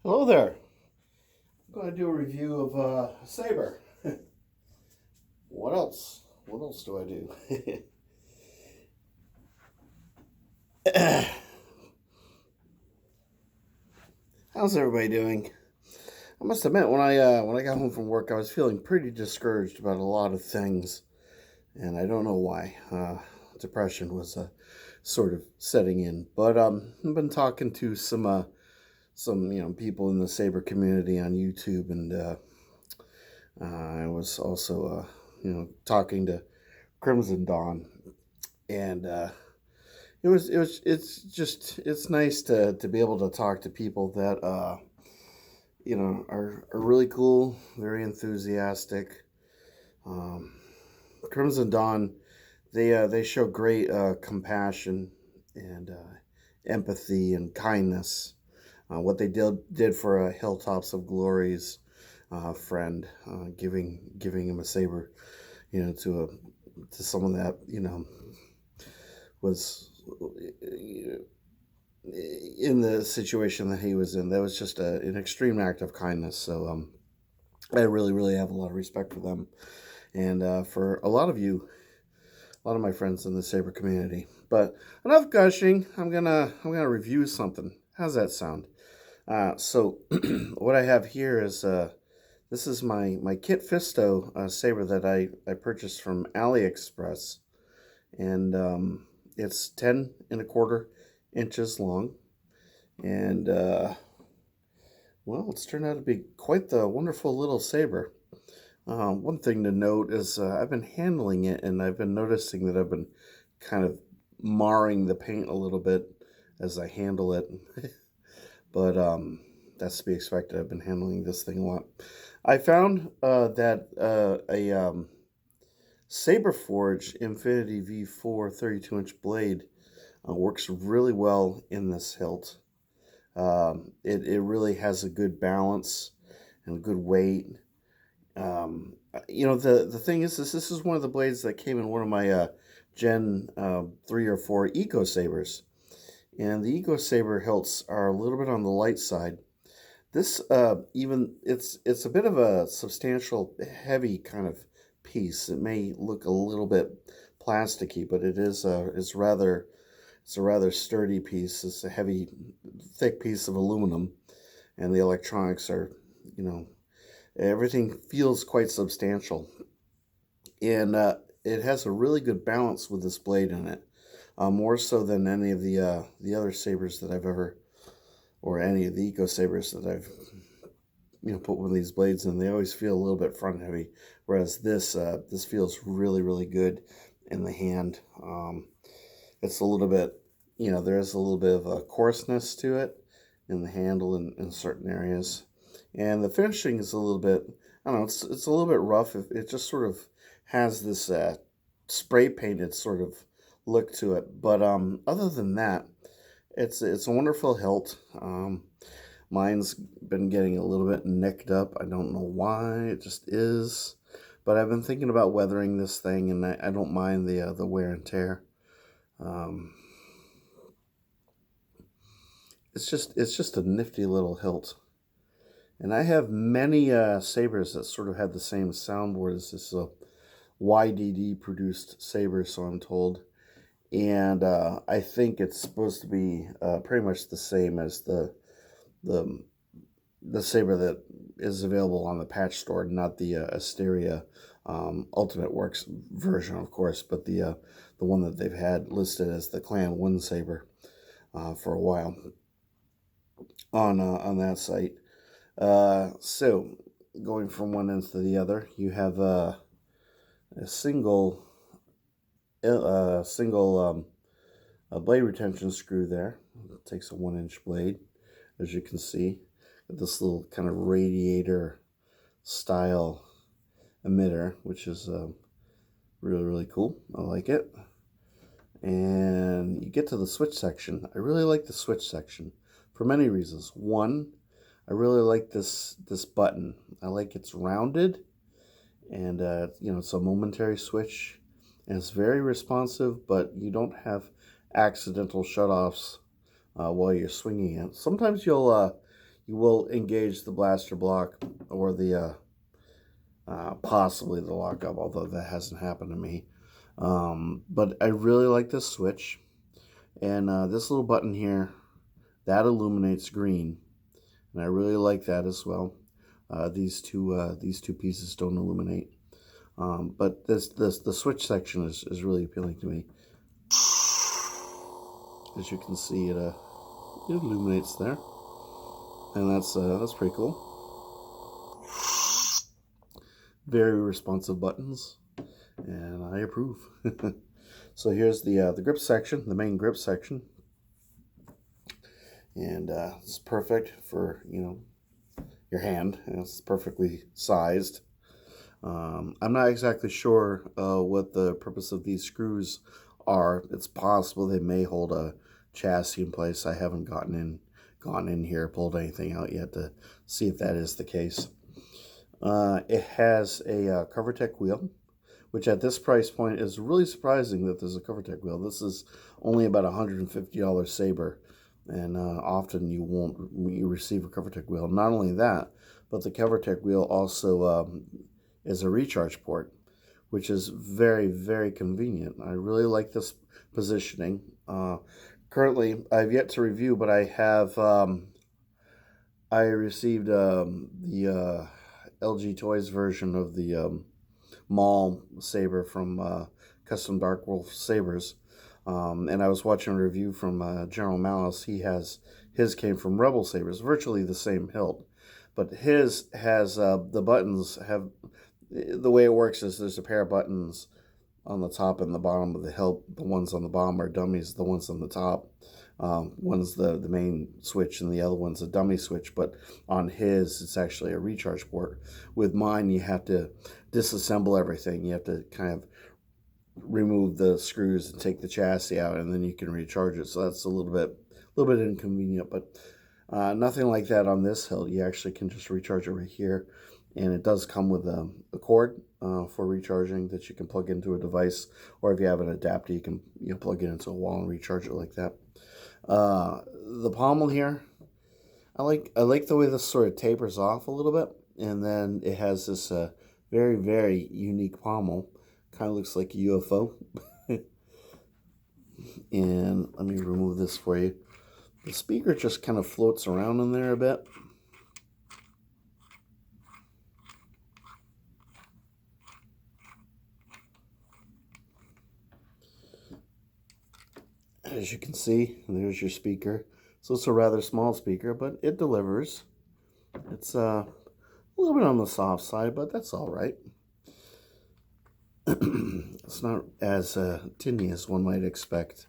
Hello there. I'm going to do a review of a saber. What else? What else do I do? How's everybody doing? I must admit, when I got home from work, I was feeling pretty discouraged about a lot of things, and I don't know why. Depression was sort of setting in. But I've been talking to some people in the saber community on YouTube, and I was also talking to Crimson Dawn, and it's nice to be able to talk to people that are really cool, very enthusiastic. Um, Crimson Dawn, they show great compassion and empathy and kindness. What they did for Hilltops of Glory's friend, giving him a saber, to someone that was in the situation that he was in. That was just an extreme act of kindness. So I really, really have a lot of respect for them, and for a lot of you, a lot of my friends in the saber community. But enough gushing. I'm gonna review something. How's that sound? So what I have here is this is my Kit Fisto saber that I purchased from Aliexpress, and it's 10 1/4 inches long, and well, it's turned out to be quite the wonderful little saber. One thing to note is I've been handling it, and I've been noticing that I've been kind of marring the paint a little bit as I handle it. But that's to be expected. I've been handling this thing a lot. I found that a Saberforge Infinity V4 32-inch blade works really well in this hilt. It really has a good balance and a good weight. The thing is, this is one of the blades that came in one of my Gen 3 or 4 Eco Sabers. And the Eco Saber hilts are a little bit on the light side. This it's a bit of a substantial, heavy kind of piece. It may look a little bit plasticky, but it's a rather sturdy piece. It's a heavy, thick piece of aluminum, and the electronics are, everything feels quite substantial, and it has a really good balance with this blade in it. More so than any of the other sabers that I've ever, or any of the Eco Sabers that I've put one of these blades in. They always feel a little bit front heavy, whereas this feels really, really good in the hand. It's a little bit, there's a little bit of a coarseness to it in the handle in certain areas, and the finishing is a little bit, I don't know, it's a little bit rough. It just sort of has this spray painted sort of look to it, but other than that, it's a wonderful hilt. Mine's been getting a little bit nicked up. I don't know why, it just is, but I've been thinking about weathering this thing, and I don't mind the wear and tear. It's just a nifty little hilt, and I have many sabers that sort of had the same soundboard as this YDD produced saber, so I'm told. And I think it's supposed to be pretty much the same as the saber that is available on the patch store, not the Asteria Ultimate Works version, of course, but the one that they've had listed as the Clan 1 saber for a while on that site. So going from one end to the other, you have a single a blade retention screw there. It takes a 1-inch blade, as you can see, with this little kind of radiator style emitter, which is really, really cool. I like it. And you get to the switch section. I really like the switch section for many reasons. One, I really like this button. I like it's rounded, and it's a momentary switch, and it's very responsive, but you don't have accidental shutoffs while you're swinging it. Sometimes you will engage the blaster block or the possibly the lockup, although that hasn't happened to me. But I really like this switch, and this little button here, that illuminates green, and I really like that as well. These two pieces don't illuminate, but the switch section is really appealing to me. As you can see, it illuminates there, and that's pretty cool. Very responsive buttons, and I approve. So here's the grip section, the main grip section, and it's perfect for, you know, your hand. It's perfectly sized. I'm not exactly sure what the purpose of these screws are. It's possible they may hold a chassis in place. I haven't gone in here, pulled anything out yet to see if that is the case. It has a CoverTech wheel, which at this price point is really surprising that there's a CoverTech wheel. This is only about $150 saber, and often you receive a CoverTech wheel. Not only that, but the CoverTech wheel also is a recharge port, which is very, very convenient. I really like this positioning. Currently, I've yet to review, but I have I received the LG Toys version of the mall saber from Custom Dark Wolf Sabers, and I was watching a review from General Malice. His came from Rebel Sabers, virtually the same hilt, but his has the buttons have, the way it works is there's a pair of buttons on the top and the bottom of the hilt. The ones on the bottom are dummies. The ones on the top, one's the main switch and the other one's a dummy switch. But on his, it's actually a recharge port. With mine, you have to disassemble everything. You have to kind of remove the screws and take the chassis out, and then you can recharge it. So that's a little bit inconvenient, but nothing like that on this hilt. You actually can just recharge it right here. And it does come with a cord for recharging that you can plug into a device, or if you have an adapter, you can plug it into a wall and recharge it like that. The pommel here, I like the way this sort of tapers off a little bit, and then it has this very, very unique pommel. Kind of looks like a UFO. And let me remove this for you. The speaker just kind of floats around in there a bit. As you can see, there's your speaker. So it's a rather small speaker, but it delivers. It's a little bit on the soft side, but that's all right. It's not as tinny as one might expect.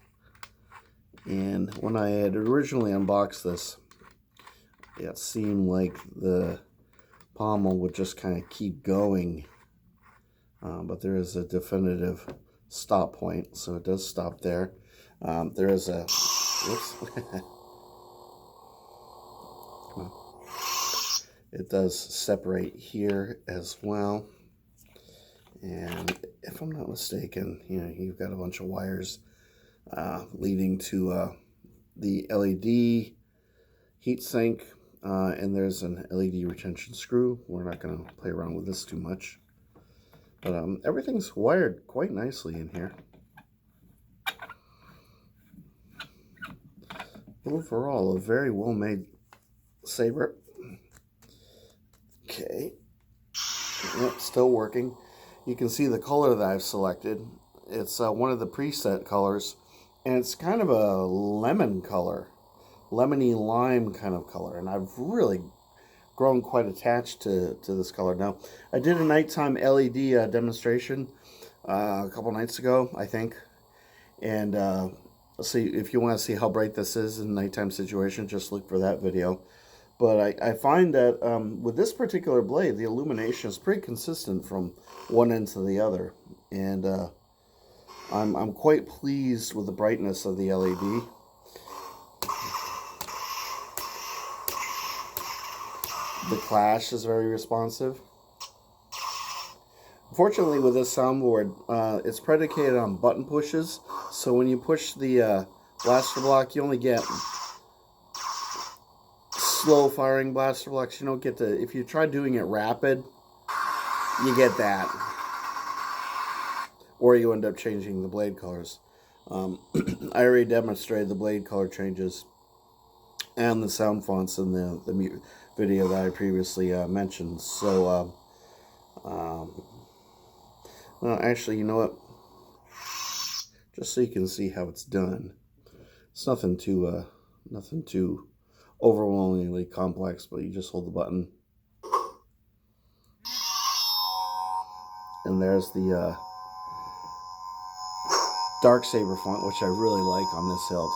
And when I had originally unboxed this, it seemed like the pommel would just kind of keep going. But there is a definitive stop point, so it does stop there. There is a, whoops, it does separate here as well. And if I'm not mistaken, you've got a bunch of wires leading to the LED heatsink, and there's an LED retention screw. We're not going to play around with this too much, but everything's wired quite nicely in here. Overall, a very well-made saber. Okay. Yep, still working. You can see the color that I've selected. It's one of the preset colors, and it's kind of a lemon color, lemony lime kind of color, and I've really grown quite attached to this color. Now, I did a nighttime LED demonstration a couple nights ago, I think, and see, if you want to see how bright this is in a nighttime situation, just look for that video. But I find that with this particular blade, the illumination is pretty consistent from one end to the other. And I'm quite pleased with the brightness of the LED. The clash is very responsive. Unfortunately, with this soundboard, it's predicated on button pushes. So when you push the blaster block, you only get slow firing blaster blocks, you don't get to, if you try doing it rapid, you get that. Or you end up changing the blade colors. I already demonstrated the blade color changes and the sound fonts in the video that I previously mentioned. So, well, actually, you know what? Just so you can see how it's done. It's nothing too overwhelmingly complex, but you just hold the button. And there's the dark saber font, which I really like on this hilt.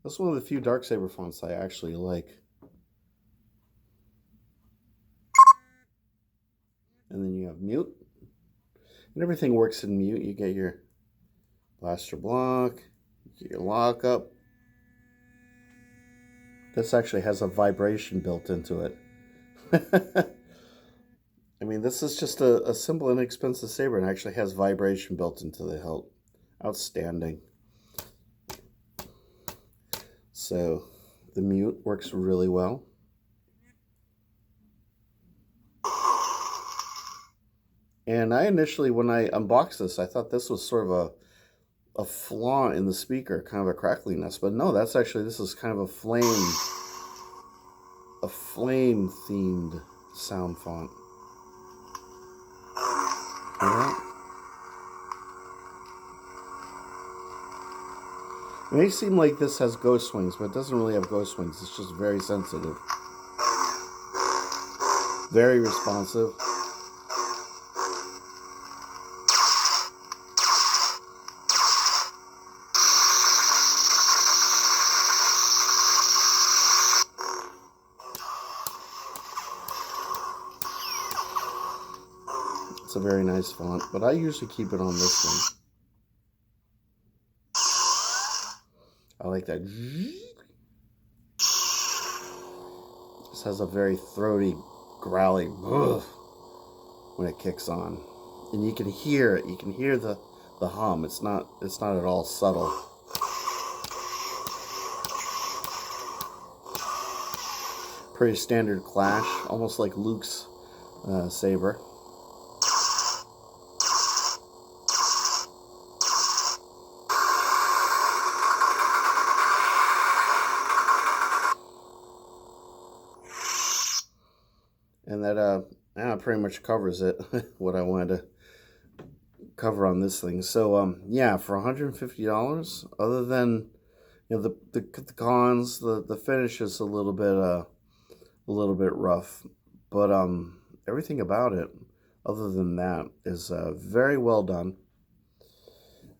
That's one of the few dark saber fonts I actually like. And then you have mute. And everything works in mute. You get your blaster block, you get your lockup. This actually has a vibration built into it. I mean, this is just a simple, inexpensive saber and actually has vibration built into the hilt. Outstanding. So the mute works really well. And I initially, when I unboxed this, I thought this was sort of a flaw in the speaker, kind of a crackliness. But no, that's actually, this is kind of a flame-themed sound font. Alright. It may seem like this has ghost swings, but it doesn't really have ghost swings. It's just very sensitive. Very responsive. It's a very nice font, but I usually keep it on this one. I like that. This has a very throaty, growly when it kicks on, and you can hear it. You can hear the hum. It's not at all subtle. Pretty standard clash, almost like Luke's saber. And that pretty much covers it, what I wanted to cover on this thing. So yeah, for $150, other than, you know, the cons, the finish is a little bit rough, but everything about it, other than that, is very well done.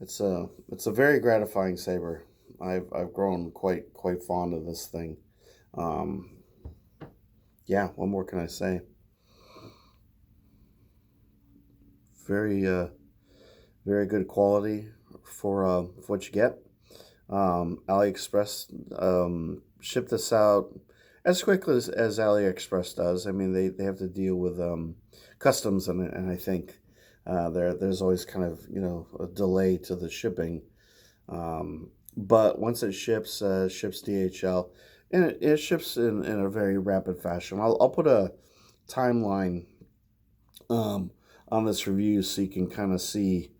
It's a very gratifying saber. I've grown quite fond of this thing. Yeah, what more can I say? Very good quality for what you get. Aliexpress shipped this out as quickly as Aliexpress does. I mean, they have to deal with customs, and I think there's always kind of, you know, a delay to the shipping. But once it ships DHL, and it ships in a very rapid fashion. I'll put a timeline on this review so you can kind of see,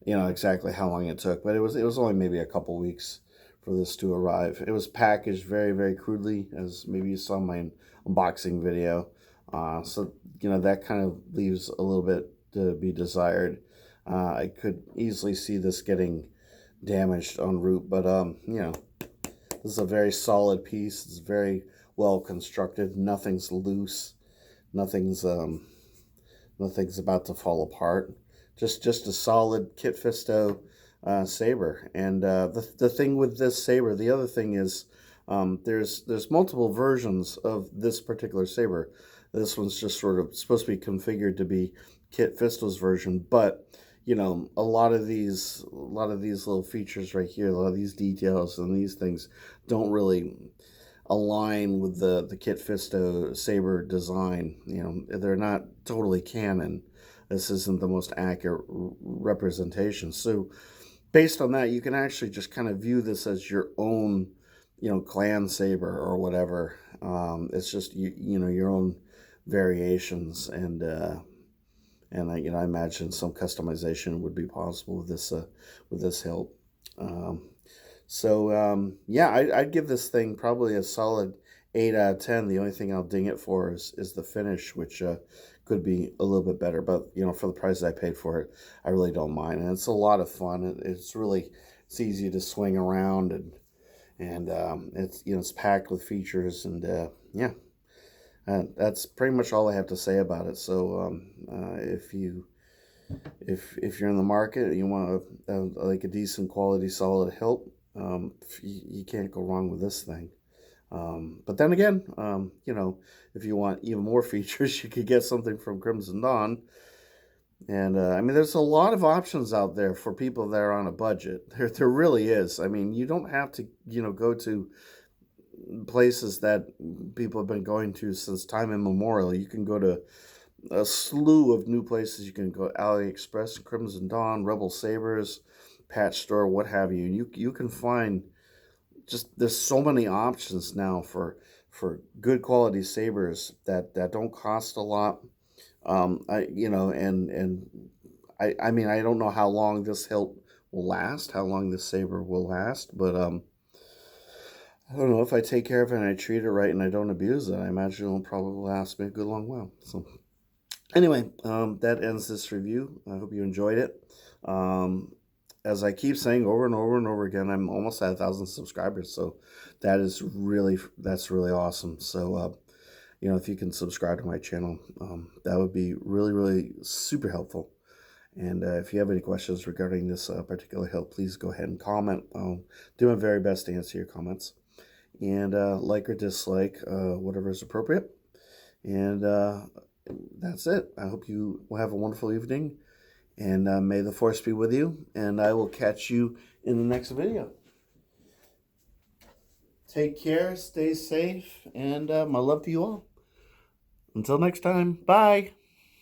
you know, exactly how long it took. But it was only maybe a couple weeks for this to arrive. It was packaged very crudely, as maybe you saw in my unboxing video. So, you know, that kind of leaves a little bit to be desired. I could easily see this getting damaged en route, but you know, this is a very solid piece. It's very well constructed. Nothing's loose. Nothing's about to fall apart. Just a solid Kit Fisto saber. And the thing with this saber, the other thing is, there's multiple versions of this particular saber. This one's just sort of supposed to be configured to be Kit Fisto's version, but you know, a lot of these little features right here, a lot of these details and these things don't really align with the Kit Fisto saber design. You know, they're not totally canon. This isn't the most accurate representation. So based on that, you can actually just kind of view this as your own, you know, clan saber or whatever. It's just you know, your own variations, and you know, I imagine some customization would be possible with this hilt. Um, yeah, I'd give this thing probably a solid 8 out of 10. The only thing I'll ding it for is the finish, which could be a little bit better. But you know, for the price I paid for it, I really don't mind, and it's a lot of fun. It's easy to swing around, and it's, you know, it's packed with features, and yeah, that's pretty much all I have to say about it. So if you're in the market and you want like a decent quality solid hilt, you can't go wrong with this thing. But then again, you know, if you want even more features, you could get something from Crimson Dawn. And I mean, there's a lot of options out there for people that are on a budget. There really is. I mean, you don't have to, you know, go to places that people have been going to since time immemorial. You can go to a slew of new places. You can go Aliexpress, Crimson Dawn, Rebel Sabers, Patch Store, what have you. You can find just, there's so many options now for good quality sabers that don't cost a lot. I you know, and I mean, I don't know how long this hilt will last, how long this saber will last, but I don't know, if I take care of it and I treat it right and I don't abuse it, I imagine it'll probably last me a good long while. So anyway, that ends this review. I hope you enjoyed it. As I keep saying over and over and over again, I'm almost at 1,000 subscribers, so that's really awesome. So you know, if you can subscribe to my channel, that would be really super helpful. And if you have any questions regarding this particular hilt, please go ahead and comment. I'll do my very best to answer your comments. And like or dislike, whatever is appropriate. And that's it. I hope you will have a wonderful evening. And may the force be with you. And I will catch you in the next video. Take care, stay safe, and my love to you all. Until next time, bye.